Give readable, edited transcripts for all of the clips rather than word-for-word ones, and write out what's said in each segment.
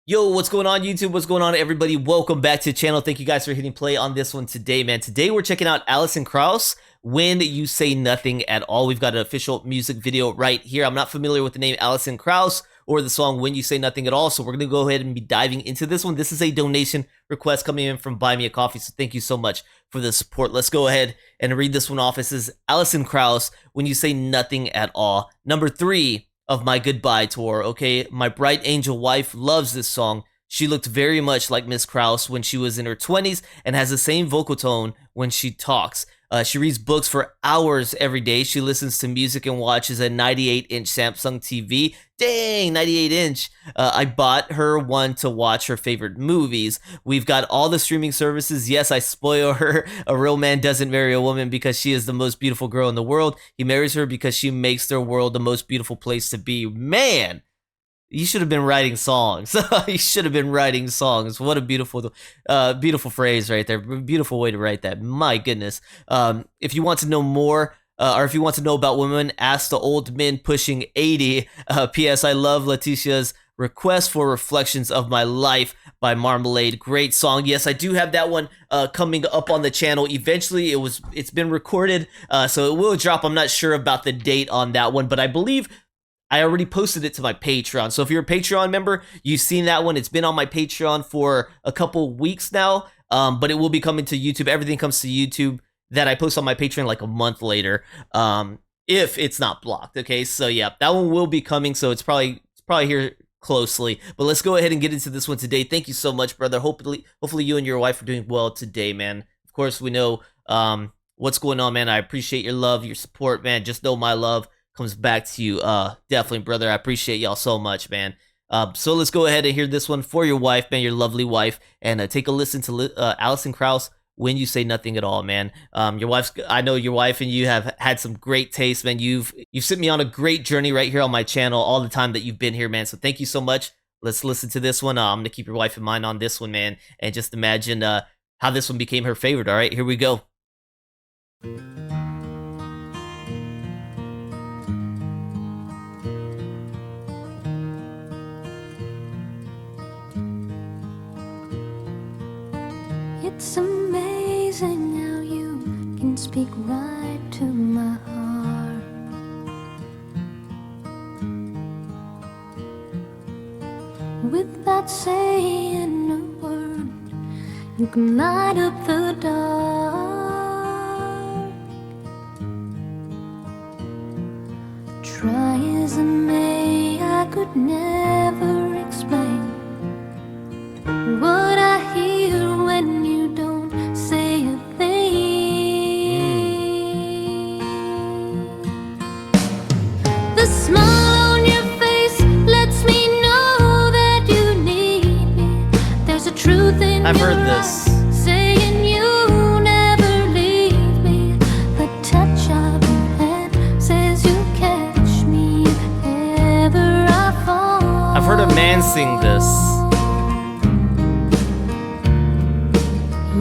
Yo, what's going on YouTube? What's going on everybody? Welcome back to the channel. Thank you guys for hitting play on this one today, man. Today we're checking out ALISON KRAUSS, When You Say Nothing at All. We've got an official music video right here. I'm not familiar with the name ALISON KRAUSS or the song When You Say Nothing at All, so we're going to go ahead and be diving into this one. This is a donation request coming in from Buy Me a Coffee, so thank you so much for the support. Let's go ahead and read this one off. This is ALISON KRAUSS, When You Say Nothing at All. Number 3 of my goodbye tour, okay? My bright angel wife loves this song. She looked very much like Miss KRAUSS when she was in her 20s and has the same vocal tone when she talks. She reads books for hours every day. She listens to music and watches a 98-inch Samsung TV. Dang, 98-inch. I bought her one to watch her favorite movies. We've got all the streaming services. Yes, I spoil her. A real man doesn't marry a woman because she is the most beautiful girl in the world. He marries her because she makes their world the most beautiful place to be. Man! You should have been writing songs. You should have been writing songs. What a beautiful, beautiful phrase right there. Beautiful way to write that. My goodness. If you want to know more, or if you want to know about women, ask the old men pushing 80. P.S. I love Letitia's Request for Reflections of My Life by Marmalade. Great song. Yes, I do have that one coming up on the channel. Eventually, it's been recorded, so it will drop. I'm not sure about the date on that one, but I believe I already posted it to my Patreon. So if you're a Patreon member, you've seen that one. It's been on my Patreon for a couple weeks now, but it will be coming to YouTube. Everything comes to YouTube that I post on my Patreon like a month later, if it's not blocked. Okay, so yeah, that one will be coming. So it's probably here closely. But let's go ahead and get into this one today. Thank you so much, brother. Hopefully you and your wife are doing well today, man. Of course, we know what's going on, man. I appreciate your love, your support, man. Just know my love comes back to you, definitely, brother. I appreciate y'all so much, man. So let's go ahead and hear this one for your wife, man, your lovely wife, and take a listen to ALISON KRAUSS, When You Say Nothing at All, man. I know your wife and you have had some great taste, man. You've sent me on a great journey right here on my channel all the time that you've been here, man. So thank you so much. Let's listen to this one. I'm gonna keep your wife in mind on this one, man, and just imagine how this one became her favorite. All right, here we go. It's amazing how you can speak right to my heart. Without saying a word, you can light up the dark. Try as I may, I could never explain what I hear when you don't say a thing. The smile on your face lets me know that you need me. There's a truth in I've heard your this. eyes saying you never leave me. The touch of your hand says you catch me if ever I fall. I've heard a man sing this.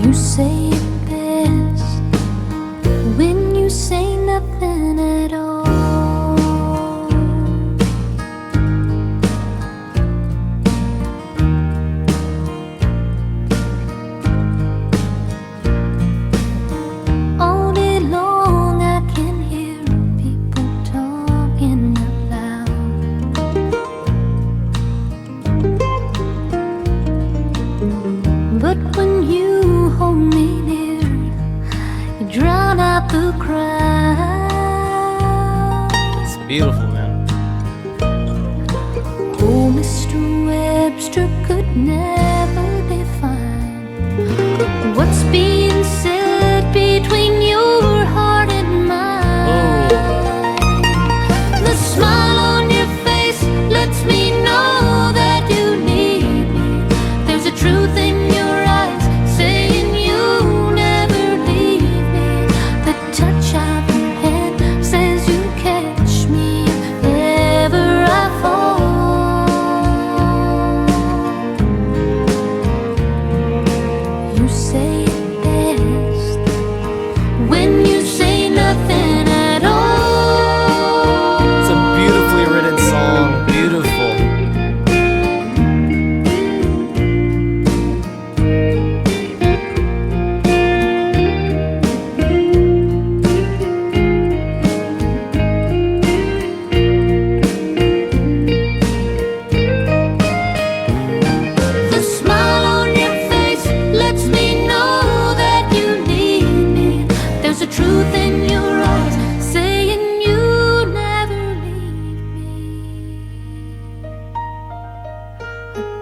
You say it best when you say nothing at all. All day long I can hear people talking out loud. But when you hold me near, you drown out the crowd. It's beautiful, man. Oh, Mr. Webster could never define what's being said between your heart and mine. The smile on your face lets me know that you need me. There's a truth in your eyes saying you never leave me. The touch of your hand says you catch me if ever I fall. You say it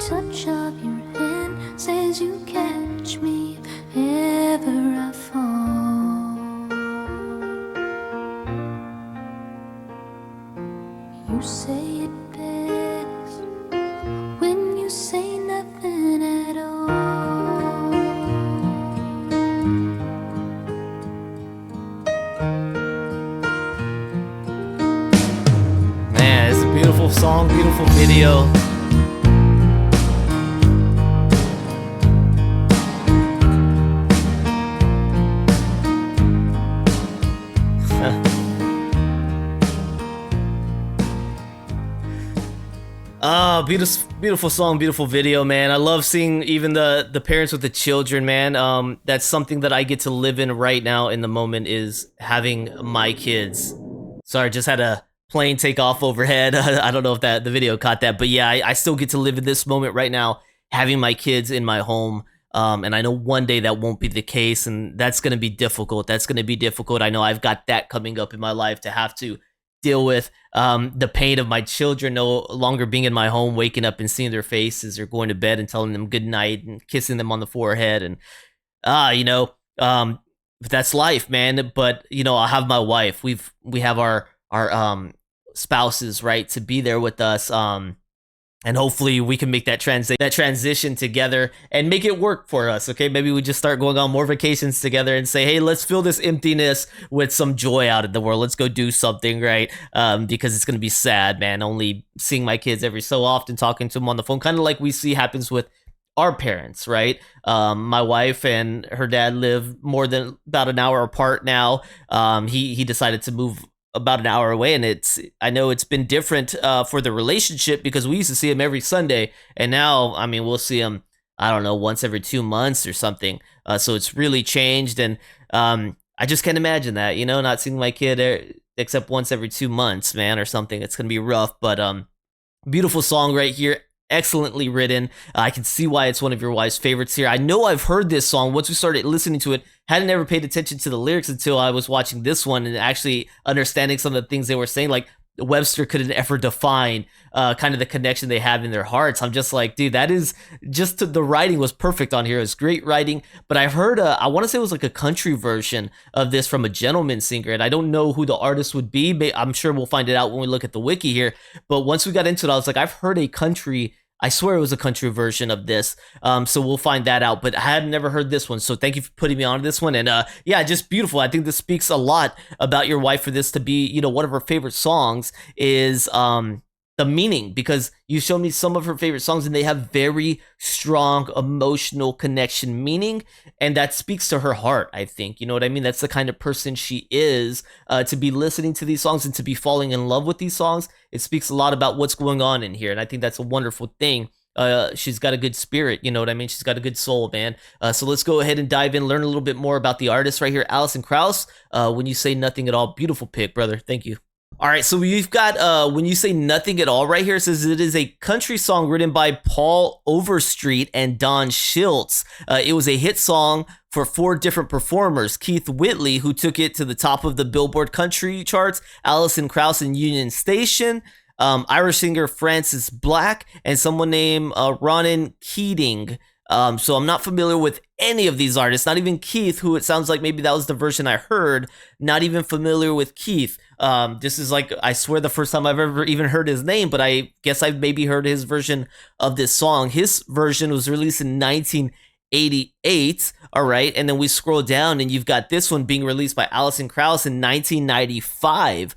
touch of your hand says you catch me if ever I fall. You say it best when you say nothing at all. Man, it's a beautiful song, beautiful video. Beautiful song, beautiful video, man. I love seeing even the parents with the children, man. That's something that I get to live in right now in the moment, is having my kids. Sorry, just had a plane take off overhead. I don't know if the video caught that, but yeah, I still get to live in this moment right now, having my kids in my home. And I know one day that won't be the case, and that's going to be difficult. I know I've got that coming up in my life, to have to deal with the pain of my children no longer being in my home, waking up and seeing their faces, or going to bed and telling them good night and kissing them on the forehead. And that's life, man. But I have my wife. We have our spouses, right, to be there with us. And hopefully we can make that transition together and make it work for us, okay? Maybe we just start going on more vacations together and say, hey, let's fill this emptiness with some joy out in the world. Let's go do something, right? Because it's going to be sad, man, only seeing my kids every so often, talking to them on the phone, kind of like we see happens with our parents, right? My wife and her dad live more than about an hour apart now. He decided to move about an hour away, and I know it's been different for the relationship, because we used to see him every Sunday, and now, I mean, we'll see him, I don't know, once every 2 months or something. So it's really changed, and I just can't imagine that, not seeing my kid except once every 2 months, man, or something. It's gonna be rough. But beautiful song right here. Excellently written. I can see why it's one of your wife's favorites here. I know I've heard this song. Once we started listening to it, hadn't ever paid attention to the lyrics until I was watching this one and actually understanding some of the things they were saying. Like, Webster couldn't ever define kind of the connection they have in their hearts. I'm just like, dude, that is just, the writing was perfect on here. It's great writing. But I've heard, I want to say it was like a country version of this from a gentleman singer, and I don't know who the artist would be. I'm sure we'll find it out when we look at the wiki here. But once we got into it, I was like, I've heard a country, I swear it was a country version of this. So we'll find that out. But I had never heard this one. So thank you for putting me on this one. And yeah, just beautiful. I think this speaks a lot about your wife, for this to be, one of her favorite songs, is the meaning, because you showed me some of her favorite songs and they have very strong emotional connection meaning, and that speaks to her heart, I think. You know what I mean? That's the kind of person she is, to be listening to these songs and to be falling in love with these songs. It speaks a lot about what's going on in here, and I think that's a wonderful thing. She's got a good spirit, you know what I mean? She's got a good soul, man. So let's go ahead and dive in, learn a little bit more about the artist right here, Alison Krauss. When You Say Nothing at All, beautiful pick, brother. Thank you. All right, so we've got When You Say Nothing at All right here. It says it is a country song written by Paul Overstreet and Don Schiltz. It was a hit song for 4 different performers: Keith Whitley, who took it to the top of the Billboard country charts, Alison Krauss and Union Station, Irish singer Francis Black, and someone named Ronan Keating. So I'm not familiar with any of these artists, not even Keith, who it sounds like maybe that was the version I heard. Not even familiar with Keith. This is like, I swear, the first time I've ever even heard his name, but I guess I've maybe heard his version of this song. His version was released in 1988, all right? And then we scroll down and you've got this one being released by Alison Krauss in 1995.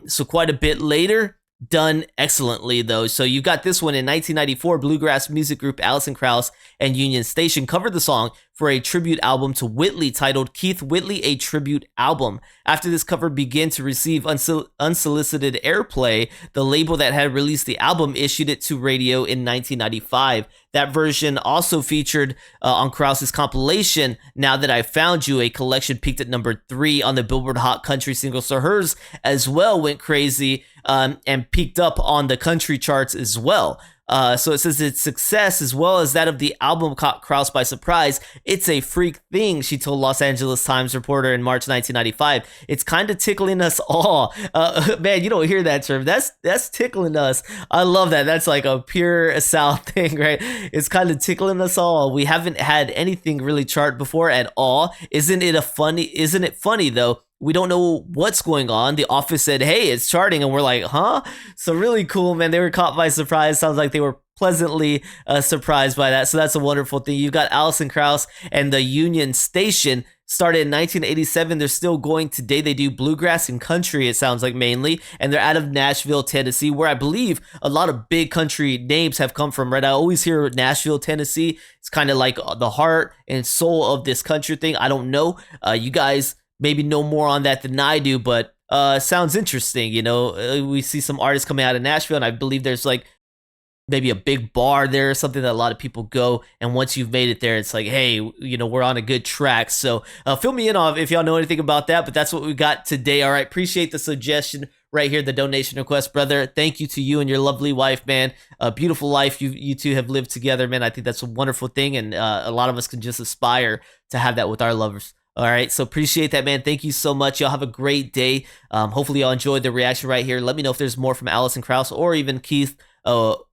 So quite a bit later. Done excellently, though. So you've got this one in 1994. Bluegrass music group Alison Krauss and Union Station covered the song for a tribute album to Whitley titled Keith Whitley, a Tribute Album. After this cover began to receive unsolicited airplay, the label that had released the album issued it to radio in 1995. That version also featured on Krauss's compilation, Now That I Found You, a collection peaked at number 3 on the Billboard Hot Country Singles. So hers as well went crazy and peaked up on the country charts as well. So it says its success, as well as that of the album, caught KRAUSS by surprise. It's a freak thing, she told Los Angeles Times reporter in March 1995. It's kind of tickling us all. Man, you don't hear that term. That's tickling us. I love that. That's like a pure South thing, right? It's kind of tickling us all. We haven't had anything really chart before at all. Isn't it funny though? We don't know what's going on. The Office said, hey, it's charting. And we're like, huh? So really cool, man. They were caught by surprise. Sounds like they were pleasantly surprised by that. So that's a wonderful thing. You've got Alison Krauss and the Union Station. Started in 1987. They're still going today. They do bluegrass and country, it sounds like, mainly. And they're out of Nashville, Tennessee, where I believe a lot of big country names have come from, right? I always hear Nashville, Tennessee. It's kind of like the heart and soul of this country thing. I don't know. You guys maybe know more on that than I do, but sounds interesting. You know, we see some artists coming out of Nashville, and I believe there's like maybe a big bar there or something that a lot of people go. And once you've made it there, it's like, hey, you know, we're on a good track. So fill me in on if y'all know anything about that. But that's what we got today. All right, appreciate the suggestion right here, the donation request, brother. Thank you to you and your lovely wife, man. A beautiful life you two have lived together, man. I think that's a wonderful thing, and a lot of us can just aspire to have that with our lovers. All right, so appreciate that, man. Thank you so much. Y'all have a great day. Hopefully y'all enjoyed the reaction right here. Let me know if there's more from Alison Krauss or even Keith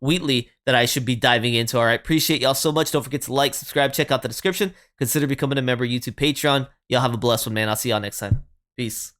Wheatley that I should be diving into. All right, appreciate y'all so much. Don't forget to like, subscribe, check out the description. Consider becoming a member of YouTube Patreon. Y'all have a blessed one, man. I'll see y'all next time. Peace.